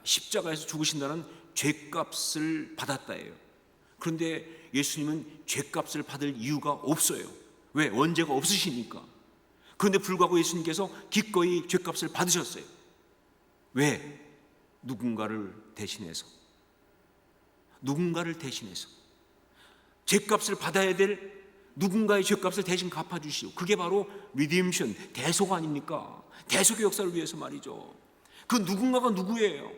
십자가에서 죽으신다는 죄값을 받았다예요. 그런데 예수님은 죄값을 받을 이유가 없어요. 왜? 원죄가 없으시니까. 그런데 불구하고 예수님께서 기꺼이 죄값을 받으셨어요. 왜? 누군가를 대신해서 죄값을 받아야 될 누군가의 죄값을 대신 갚아주시오. 그게 바로 리뎀션, 대속 아닙니까? 대속의 역사를 위해서 말이죠. 그 누군가가 누구예요?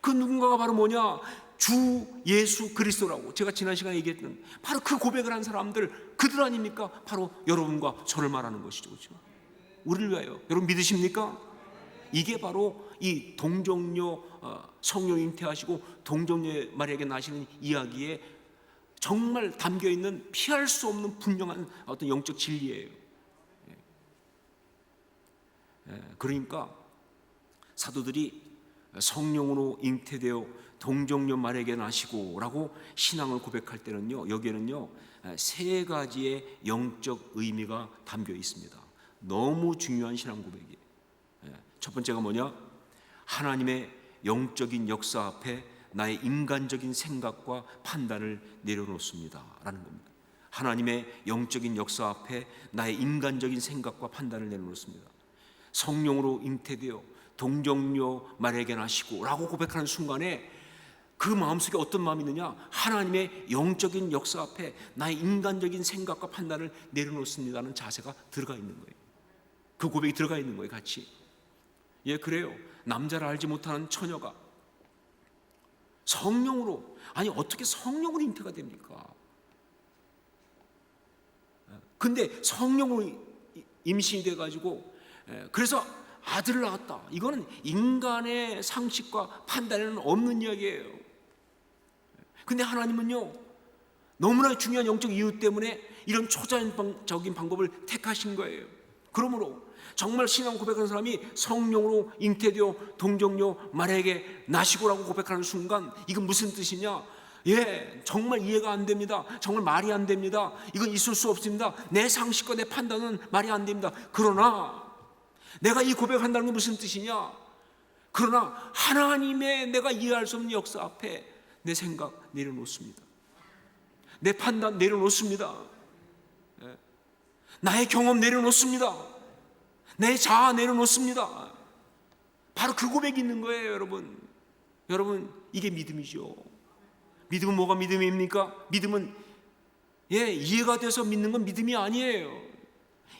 그 누군가가 바로 뭐냐? 주 예수 그리스도라고 제가 지난 시간에 얘기했던 바로 그 고백을 한 사람들, 그들 아닙니까? 바로 여러분과 저를 말하는 것이죠, 그렇죠? 우리를 위하여. 여러분 믿으십니까? 이게 바로 이 동정녀 성령 잉태하시고 동정녀 마리아에게 나시는 이야기에 정말 담겨있는 피할 수 없는 분명한 어떤 영적 진리예요. 그러니까 사도들이 성령으로 잉태되어 동정녀 마리아에게 나시고 라고 신앙을 고백할 때는요, 여기에는요 세 가지의 영적 의미가 담겨 있습니다. 너무 중요한 신앙 고백이에요. 첫 번째가 뭐냐? 하나님의 영적인 역사 앞에 나의 인간적인 생각과 판단을 내려놓습니다 라는 겁니다. 하나님의 영적인 역사 앞에 나의 인간적인 생각과 판단을 내려놓습니다. 성령으로 잉태되어 동정녀 마리아에게 나시고 라고 고백하는 순간에 그 마음속에 어떤 마음이 있느냐? 하나님의 영적인 역사 앞에 나의 인간적인 생각과 판단을 내려놓습니다는 자세가 들어가 있는 거예요. 그 고백이 들어가 있는 거예요, 같이. 그래요. 남자를 알지 못하는 처녀가 성령으로, 아니 어떻게 성령으로 잉태가 됩니까? 근데 성령으로 임신이 돼가지고 그래서 아들을 낳았다. 이거는 인간의 상식과 판단에는 없는 이야기예요. 근데 하나님은요, 너무나 중요한 영적 이유 때문에 이런 초자연적인 방법을 택하신 거예요. 그러므로 정말 신앙 고백하는 사람이 성령으로 잉태되어 동정녀 마리아에게 나시고라고 고백하는 순간 이건 무슨 뜻이냐? 정말 이해가 안 됩니다. 정말 말이 안 됩니다. 이건 있을 수 없습니다. 내 상식과 내 판단은 말이 안 됩니다. 그러나 내가 이 고백한다는 게 무슨 뜻이냐? 그러나 하나님의 내가 이해할 수 없는 역사 앞에 내 생각 내려놓습니다. 내 판단 내려놓습니다. 나의 경험 내려놓습니다. 내 자아 내려놓습니다. 바로 그 고백이 있는 거예요, 여러분. 여러분, 이게 믿음이죠. 믿음은 뭐가 믿음입니까? 믿음은 이해가 돼서 믿는 건 믿음이 아니에요.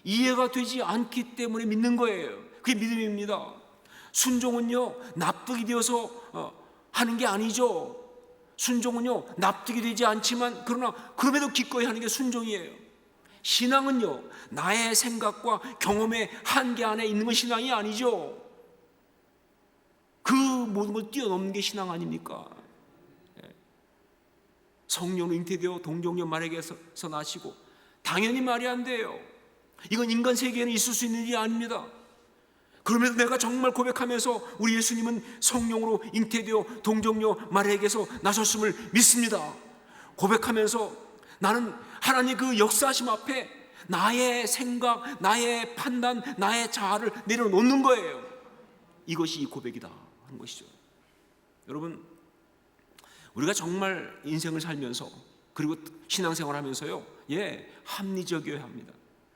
이해가 되지 않기 때문에 믿는 거예요. 그게 믿음입니다. 순종은요, 납득이 되어서 하는 게 아니죠. 순종은요, 납득이 되지 않지만 그러나 그럼에도 기꺼이 하는 게 순종이에요. 신앙은요, 나의 생각과 경험의 한계 안에 있는 건 신앙이 아니죠. 그 모든 걸 뛰어넘는 게 신앙 아닙니까? 성령으로 잉태되어 동정녀 마리아에게서 나시고, 당연히 말이 안 돼요. 이건 인간 세계에는 있을 수 있는 일이 아닙니다. 그럼에도 내가 정말 고백하면서 우리 예수님은 성령으로 잉태되어 동정녀 마리아에게서 나셨음을 믿습니다. 고백하면서 나는 하나님 그 역사하심 앞에 나의 생각, 나의 판단, 나의 자아를 내려놓는 거예요. 이것이 이 고백이다 하는 것이죠. 여러분, 우리가 정말 인생을 살면서 그리고 신앙생활 하면서요, 합리적이어야 합니다.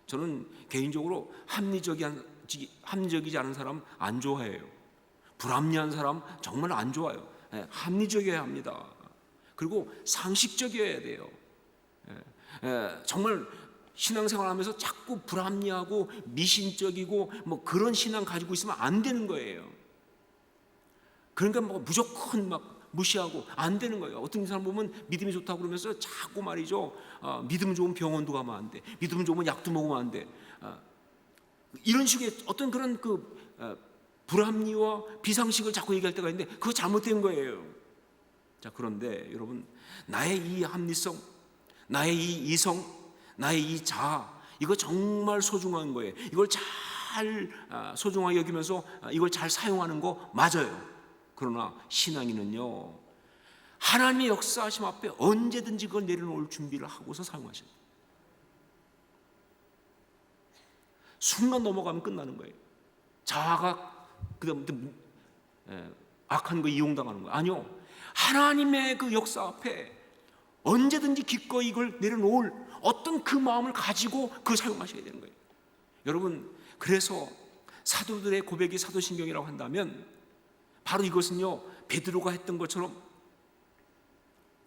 저는 개인적으로 합리적이지 않은 사람 안 좋아해요. 불합리한 사람 정말 안 좋아요. 합리적이어야 합니다. 그리고 상식적이어야 돼요. 정말 신앙생활 하면서 자꾸 불합리하고 미신적이고 뭐 그런 신앙 가지고 있으면 안 되는 거예요. 그러니까 뭐 무조건 막 무시하고 안 되는 거예요. 어떤 사람 보면 믿음이 좋다고 그러면서 자꾸 말이죠, 믿음 좋은 병원도 가면 안 돼, 믿음 좋으면 약도 먹으면 안 돼, 이런 식의 어떤 그런 불합리와 비상식을 자꾸 얘기할 때가 있는데 그거 잘못된 거예요. 자, 그런데 여러분, 나의 이 합리성, 나의 이 이성, 나의 이 자아, 이거 정말 소중한 거예요. 이걸 잘 소중하게 여기면서 이걸 잘 사용하는 거 맞아요. 그러나 신앙인은요, 하나님의 역사하심 앞에 언제든지 그걸 내려놓을 준비를 하고서 사용하셔야 돼요. 순간 넘어가면 끝나는 거예요. 자아가 그다음부터 악한 거 이용당하는 거예요. 아니요, 하나님의 그 역사 앞에 언제든지 기꺼이 이걸 내려놓을 어떤 그 마음을 가지고 그걸 사용하셔야 되는 거예요. 여러분, 그래서 사도들의 고백이 사도신경이라고 한다면 바로 이것은요, 베드로가 했던 것처럼,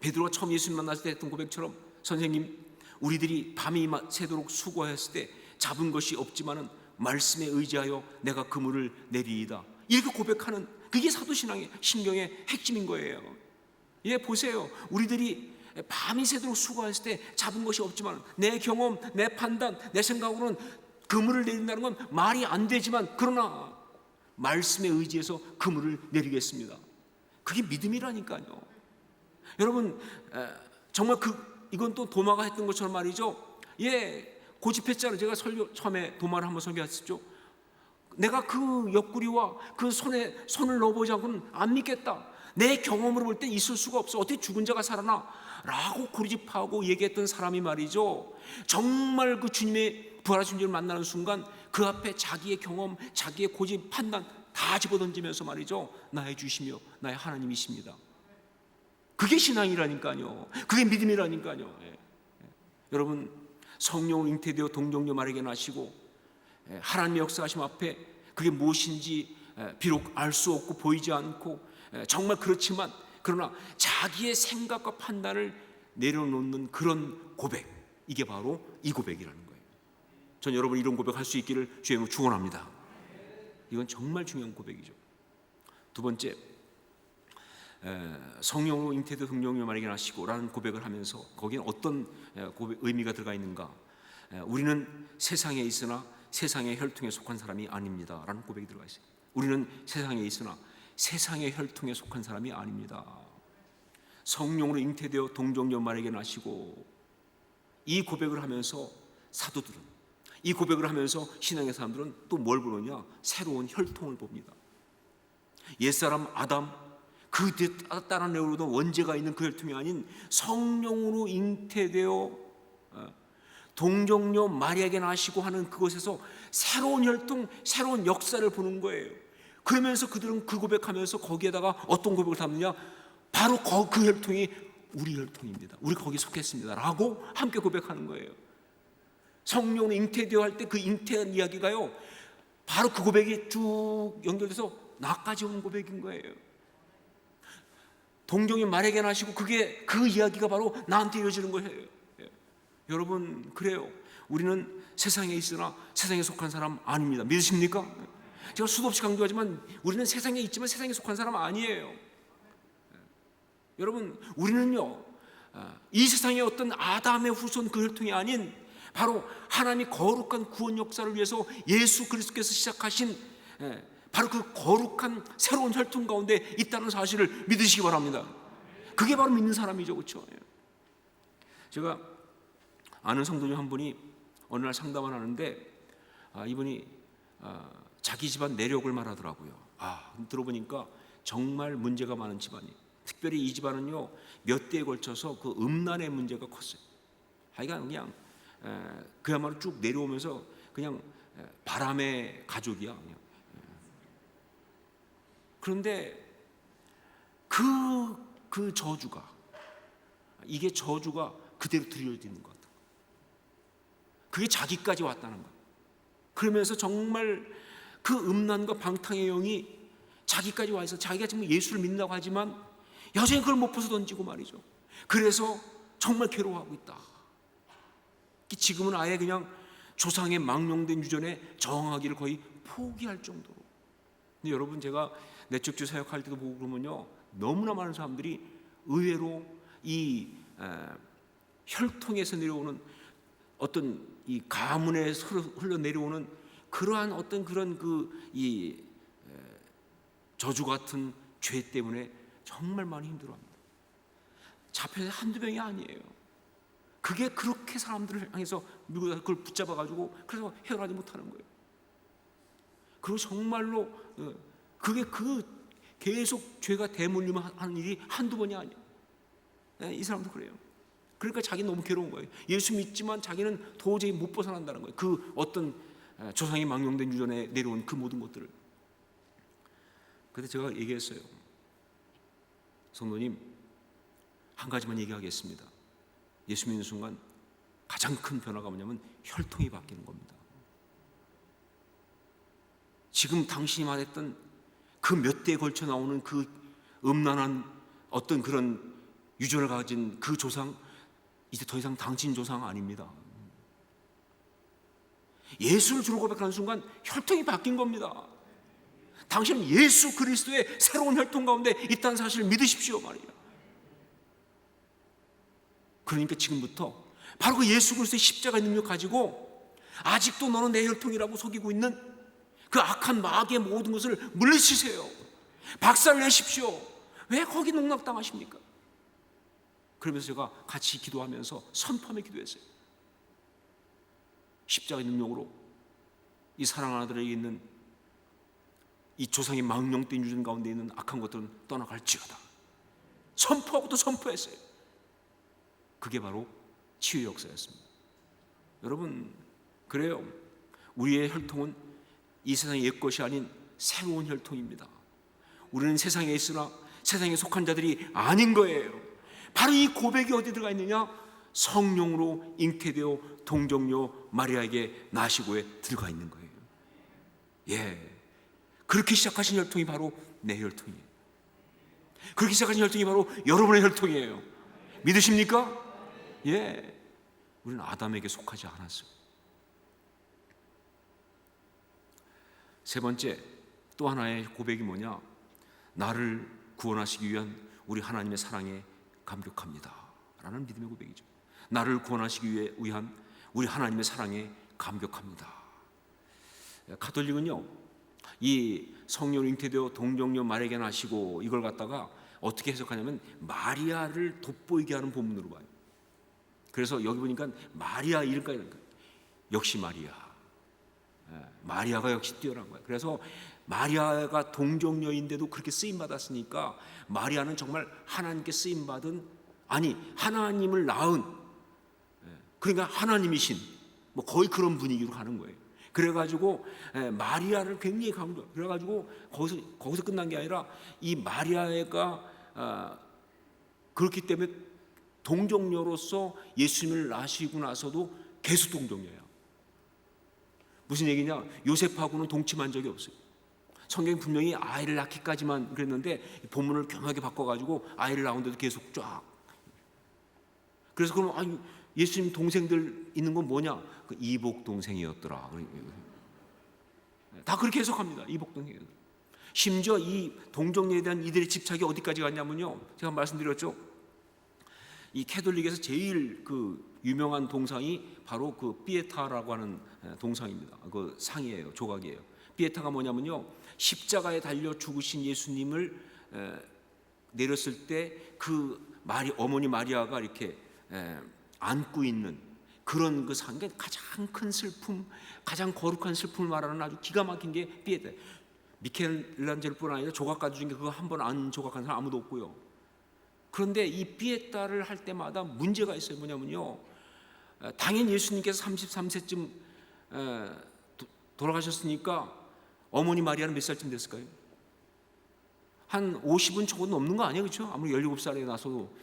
베드로가 처음 예수님 만났을 때 했던 고백처럼, 선생님, 우리들이 밤이 새도록 수고하였을 때 잡은 것이 없지만은 말씀에 의지하여 내가 그물을 내리이다, 이렇게 고백하는, 그게 사도신앙의 신경의 핵심인 거예요. 보세요. 우리들이 밤이 새도록 수고했을 때 잡은 것이 없지만 내 경험, 내 판단, 내 생각으로는 그물을 내린다는 건 말이 안 되지만, 그러나 말씀에 의지해서 그물을 내리겠습니다. 그게 믿음이라니까요. 여러분, 정말 이건 또 도마가 했던 것처럼 말이죠. 고집했잖아요. 제가 처음에 도마를 한번 설교했었죠. 내가 그 옆구리와 그 손에 손을 넣어보지 않고는 안 믿겠다. 내 경험으로 볼 때 있을 수가 없어. 어떻게 죽은 자가 살아나? 라고 고집하고 얘기했던 사람이 말이죠, 정말 그 주님의 부활하신 주님을 만나는 순간 그 앞에 자기의 경험, 자기의 고집, 판단 다 집어던지면서 말이죠, 나의 주시며 나의 하나님이십니다. 그게 신앙이라니까요. 그게 믿음이라니까요. 여러분, 성령으로 잉태되어 동정녀 마리아에게 나시고 하나님의 역사하심 앞에 그게 무엇인지 비록 알 수 없고 보이지 않고 정말 그렇지만, 그러나 자기의 생각과 판단을 내려놓는 그런 고백, 이게 바로 이 고백이라는 거예요. 전 여러분 이런 고백할 수 있기를 주의 이름으로 축원합니다. 이건 정말 중요한 고백이죠. 두 번째, 성령으로 잉태되어 동정녀 마리아에게 나시고 라는 고백을 하면서 거기에 어떤 의미가 들어가 있는가? 우리는 세상에 있으나 세상의 혈통에 속한 사람이 아닙니다 라는 고백이 들어가 있어요. 우리는 세상에 있으나 세상의 혈통에 속한 사람이 아닙니다. 성령으로 잉태되어 동정녀 마리아에게 나시고, 이 고백을 하면서 사도들은, 이 고백을 하면서 신앙의 사람들은 또 뭘 보느냐? 새로운 혈통을 봅니다. 옛사람 아담, 그 따라내오던 원죄가 있는 그 혈통이 아닌 성령으로 잉태되어 동정녀 마리아에게 나시고 하는 그곳에서 새로운 혈통, 새로운 역사를 보는 거예요. 그러면서 그들은 그 고백하면서 거기에다가 어떤 고백을 담느냐? 바로 그 혈통이 우리 혈통입니다. 우리 거기 속했습니다 라고 함께 고백하는 거예요. 성령으로 잉태되어 할 때 그 잉태한 이야기가요, 바로 그 고백이 쭉 연결돼서 나까지 온 고백인 거예요. 동정녀 마리아에게 나시고 그게 그 이야기가 바로 나한테 이어지는 거예요. 여러분, 그래요. 우리는 세상에 있으나 세상에 속한 사람 아닙니다. 믿으십니까? 제가 수도 없이 강조하지만 우리는 세상에 있지만 세상에 속한 사람 아니에요. 여러분, 우리는요, 이 세상의 어떤 아담의 후손 그 혈통이 아닌 바로 하나님이 거룩한 구원 역사를 위해서 예수 그리스도께서 시작하신 바로 그 거룩한 새로운 혈통 가운데 있다는 사실을 믿으시기 바랍니다. 그게 바로 믿는 사람이죠, 그렇죠? 제가 아는 성도님 한 분이 어느 날 상담을 하는데 이분이 자기 집안 내력을 말하더라고요. 들어보니까 정말 문제가 많은 집안이에요. 특별히 이 집안은요, 몇 대에 걸쳐서 그 음란의 문제가 컸어요. 하여간 그냥 그야말로 쭉 내려오면서 그냥 바람의 가족이야, 그냥. 그런데 그 저주가, 이게 저주가 그대로 들려지는 것 같아요. 그게 자기까지 왔다는 거예요. 그러면서 정말 그 음란과 방탕의 영이 자기까지 와 있어. 자기가 지금 예수를 믿는다고 하지만 여전히 그걸 못 벗어 던지고 말이죠. 그래서 정말 괴로워하고 있다. 지금은 아예 그냥 조상의 망령된 유전에 저항하기를 거의 포기할 정도로. 근데 여러분, 제가 내적주 사역할 때도 보고 그러면요, 너무나 많은 사람들이 의외로 이 혈통에서 내려오는 어떤 이 가문에서 흘러내려오는 그러한 어떤 그런 이 저주 같은 죄 때문에 정말 많이 힘들어합니다. 자폐 한두 명이 아니에요. 그게 그렇게 사람들을 향해서 미국에서 그걸 붙잡아가지고 그래서 헤어나지 못하는 거예요. 그리고 정말로 그게 계속 죄가 대물림을 하는 일이 한두 번이 아니에요. 이 사람도 그래요. 그러니까 자기는 너무 괴로운 거예요. 예수 믿지만 자기는 도저히 못 벗어난다는 거예요. 그 어떤 조상이 망령된 유전에 내려온 그 모든 것들을. 그때 제가 얘기했어요. 성도님, 한 가지만 얘기하겠습니다. 예수 믿는 순간 가장 큰 변화가 뭐냐면 혈통이 바뀌는 겁니다. 지금 당신이 말했던 그 몇 대에 걸쳐 나오는 그 음란한 어떤 그런 유전을 가진 그 조상, 이제 더 이상 당신 조상 아닙니다. 예수를 주로 고백하는 순간 혈통이 바뀐 겁니다. 당신은 예수 그리스도의 새로운 혈통 가운데 있다는 사실을 믿으십시오 말이에요. 그러니까 지금부터 바로 그 예수 그리스도의 십자가의 능력 가지고 아직도 너는 내 혈통이라고 속이고 있는 그 악한 마귀의 모든 것을 물리치세요. 박살내십시오. 왜 거기 농락당하십니까? 그러면서 제가 같이 기도하면서 선포하며 기도했어요. 십자가의 능력으로 이 사랑하는 아들에게 있는 이 조상의 망령된 유전 가운데 있는 악한 것들은 떠나갈지어다. 선포하고 또 선포했어요. 그게 바로 치유 역사였습니다. 여러분, 그래요. 우리의 혈통은 이 세상의 옛것이 아닌 새로운 혈통입니다. 우리는 세상에 있으나 세상에 속한 자들이 아닌 거예요. 바로 이 고백이 어디 들어가 있느냐? 성령으로 잉태되어 동정녀 마리아에게 나시고에 들어가 있는 거예요. 그렇게 시작하신 혈통이 바로 내 혈통이에요. 그렇게 시작하신 혈통이 바로 여러분의 혈통이에요. 믿으십니까? 우리는 아담에게 속하지 않았어요. 세 번째, 또 하나의 고백이 뭐냐? 나를 구원하시기 위한 우리 하나님의 사랑에 감격합니다 라는 믿음의 고백이죠. 나를 구원하시기 위한 우리 하나님의 사랑에 감격합니다. 가톨릭은요, 이 성령으로 잉태되어 동정녀 마리아에게 나시고 이걸 갖다가 어떻게 해석하냐면 마리아를 돋보이게 하는 본문으로 봐요. 그래서 여기 보니까 마리아 이름까지 역시 마리아가 역시 뛰어난 거예요. 그래서 마리아가 동정녀인데도 그렇게 쓰임 받았으니까 마리아는 정말 하나님께 쓰임 받은, 아니 하나님을 낳은, 그러니까 하나님이신 뭐 거의 그런 분위기로 가는 거예요. 그래가지고 마리아를 굉장히 강조. 그래가지고 거기서 끝난 게 아니라 이 마리아가 그렇기 때문에 동정녀로서 예수님을 낳으시고 나서도 계속 동정녀예요. 무슨 얘기냐? 요셉하고는 동침한 적이 없어요. 성경이 분명히 아이를 낳기까지만 그랬는데 본문을 교묘하게 바꿔가지고 아이를 낳은데도 계속 쫙. 그래서 그럼 예수님 동생들 있는 건 뭐냐? 그 이복 동생이었더라. 다 그렇게 해석합니다. 이복 동생이었더라. 심지어 이 동정녀에 대한 이들의 집착이 어디까지 갔냐면요, 제가 말씀드렸죠, 이 캐톨릭에서 제일 그 유명한 동상이 바로 그 피에타라고 하는 동상입니다. 그 상이에요, 조각이에요. 피에타가 뭐냐면요, 십자가에 달려 죽으신 예수님을 내렸을 때 그 어머니 마리아가 이렇게 안고 있는 그런 그 상이 가장 큰 슬픔, 가장 거룩한 슬픔을 말하는 아주 기가 막힌 게 피에타. 미켈란젤로뿐 아니라 조각가 중에 그거 한 번 안 조각한 사람 아무도 없고요. 그런데 이 피에타를 할 때마다 문제가 있어요. 뭐냐면요, 당연히 예수님께서 33세쯤 돌아가셨으니까 어머니 마리아는 몇 살쯤 됐을까요? 한 50은 조금 넘는 거 아니에요, 그렇죠? 아무리 17살에 나서도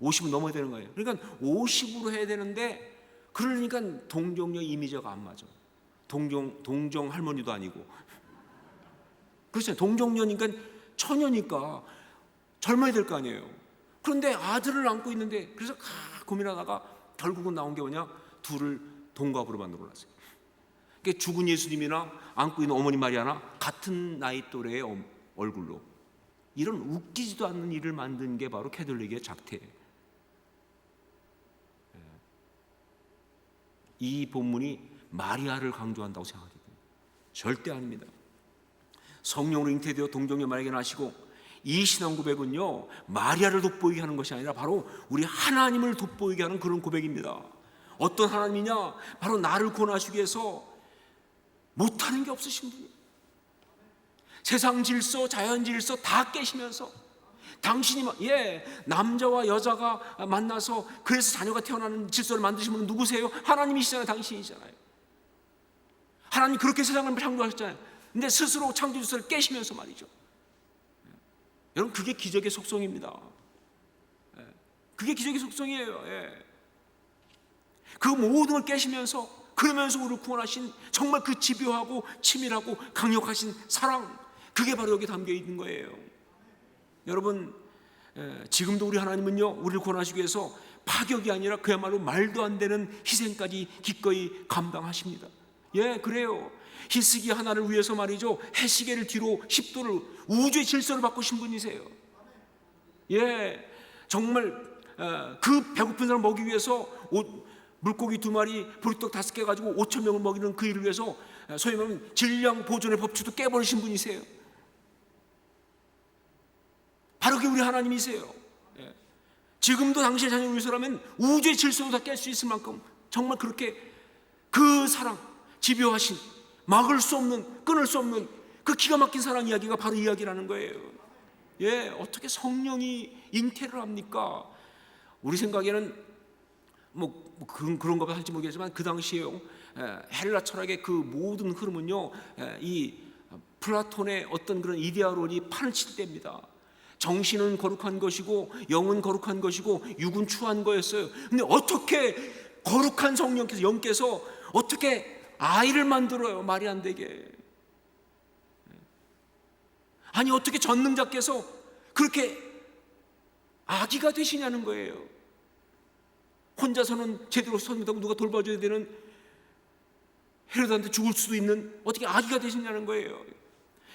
50은 넘어야 되는 거예요. 그러니까 50으로 해야 되는데, 그러니까 동정녀 이미지가 안 맞아. 동정 할머니도 아니고, 그렇죠? 동정녀니까 처녀니까 젊어야 될 거 아니에요. 그런데 아들을 안고 있는데, 그래서 고민하다가 결국은 나온 게 뭐냐? 둘을 동갑으로 만들어 놨어요. 그러니까 죽은 예수님이나 안고 있는 어머니 마리아나 같은 나이 또래의 얼굴로, 이런 웃기지도 않는 일을 만든 게 바로 캐톨릭의 작태예요. 이 본문이 마리아를 강조한다고 생각해요? 절대 아닙니다. 성령으로 잉태되어 동정녀 마리아에게 나시고, 이 신앙 고백은요, 마리아를 돋보이게 하는 것이 아니라 바로 우리 하나님을 돋보이게 하는 그런 고백입니다. 어떤 하나님이냐? 바로 나를 구원하시기 위해서 못하는 게 없으신 분이에요. 세상 질서, 자연 질서 다 깨시면서, 당신이 남자와 여자가 만나서 그래서 자녀가 태어나는 질서를 만드신 분은 누구세요? 하나님이시잖아요. 당신이잖아요. 하나님 그렇게 세상을 창조하셨잖아요. 근데 스스로 창조 질서를 깨시면서 말이죠. 여러분, 그게 기적의 속성입니다. 그게 기적의 속성이에요. 그 모든 걸 깨시면서, 그러면서 우리를 구원하신 정말 그 집요하고 치밀하고 강력하신 사랑, 그게 바로 여기 담겨 있는 거예요. 여러분, 지금도 우리 하나님은요, 우리를 구원하시기 위해서 파격이 아니라 그야말로 말도 안 되는 희생까지 기꺼이 감당하십니다. 그래요. 히스기 하나를 위해서 말이죠, 해시계를 뒤로 10도를, 우주의 질서를 바꾸신 분이세요. 정말 그 배고픈 사람을 먹이기 위해서 물고기 2마리, 보리떡 5개 가지고 5,000명을 먹이는 그 일을 위해서 소위 말하면 질량 보존의 법칙도 깨버리신 분이세요. 바로 그게 우리 하나님이세요. 지금도 당신의 자녀를 위해서라면 우주의 질서도 다 깰 수 있을 만큼 정말 그렇게 그 사랑, 집요하신, 막을 수 없는, 끊을 수 없는 그 기가 막힌 사랑 이야기가 바로 이야기라는 거예요. 어떻게 성령이 잉태를 합니까? 우리 생각에는 그런가 할지 모르겠지만, 그 당시에요, 헬라 철학의 그 모든 흐름은요, 이 플라톤의 어떤 그런 이데아론이 판을 칠 때입니다. 정신은 거룩한 것이고 영은 거룩한 것이고 육은 추한 거였어요. 근데 어떻게 거룩한 성령께서, 영께서 어떻게 아이를 만들어요? 말이 안 되게. 아니, 어떻게 전능자께서 그렇게 아기가 되시냐는 거예요. 혼자서는 제대로 선 못하고 누가 돌봐줘야 되는 헤로드한테 죽을 수도 있는 어떻게 아기가 되시냐는 거예요.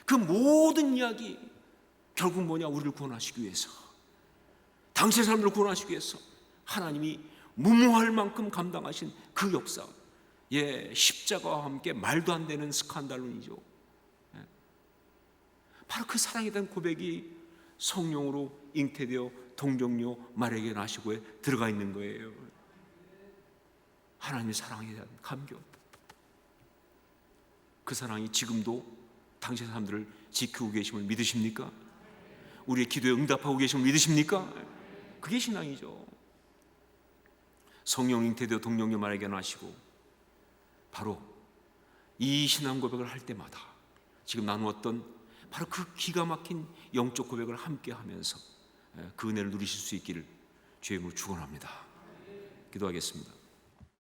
그 모든 이야기 결국 뭐냐? 우리를 구원하시기 위해서, 당시의 사람들을 구원하시기 위해서 하나님이 무모할 만큼 감당하신 그 역사, 십자가와 함께 말도 안 되는 스칸달론이죠. 바로 그 사랑에 대한 고백이 성령으로 잉태되어 동정녀 마리아에게 나시고에 들어가 있는 거예요. 하나님의 사랑에 대한 감격, 그 사랑이 지금도 당신의 사람들을 지키고 계심을 믿으십니까? 우리의 기도에 응답하고 계심을 믿으십니까? 그게 신앙이죠. 성령 잉태되어 동정녀 마리아에게 나시고, 바로 이 신앙 고백을 할 때마다 지금 나누었던 바로 그 기가 막힌 영적 고백을 함께 하면서 그 은혜를 누리실 수 있기를 주의 이름으로 축원합니다. 기도하겠습니다.